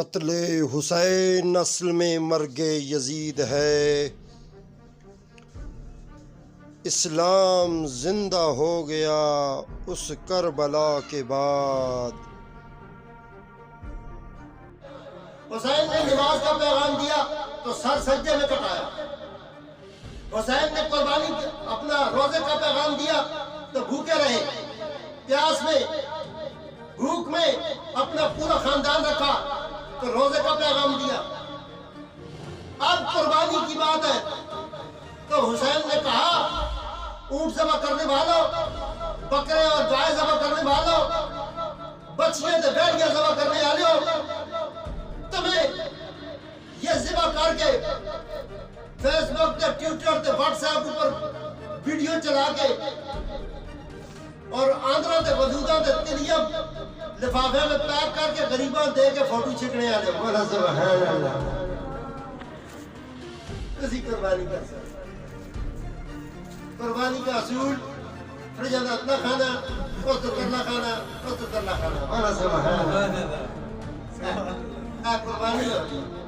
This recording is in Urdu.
قتل حسین نسل میں مرگ یزید ہے، اسلام زندہ ہو گیا اس کربلا کے بعد۔ حسین نے نماز کا پیغام دیا تو سر سجدے میں کٹایا۔ حسین نے قربانی اپنا روزے کا پیغام دیا تو بھوکے رہے، پیاس میں بھوک میں اپنا پورا خاندان رکھا تو روزے کا پیغام دیا۔ اب قربانی کی بات ہے تو حسین نے کہا اونٹ ذبح کرنے والوں، بکرے اور گائے ذبح کرنے والوں، بچیاں تے بیڑیاں ذبح کرنے والوں، تمہیں یہ ذبح کر کے فیس بک تے ٹویٹر تے واٹس ایپ اوپر ویڈیو چلا کے اور آندرا تے وجوداں تے تلیاں لفافے میں پیک کر کے غریباں دے کے فوٹو چھکنے والے بولا سبحان اللہ۔ اسی قربانی کر سکتے، قربانی کا اصول فرجانہ اتنا کھانا، اس تو کرنا کھانا، اس تو کرنا کھانا، بولا سبحان اللہ۔ قربانی ہوتی ہے۔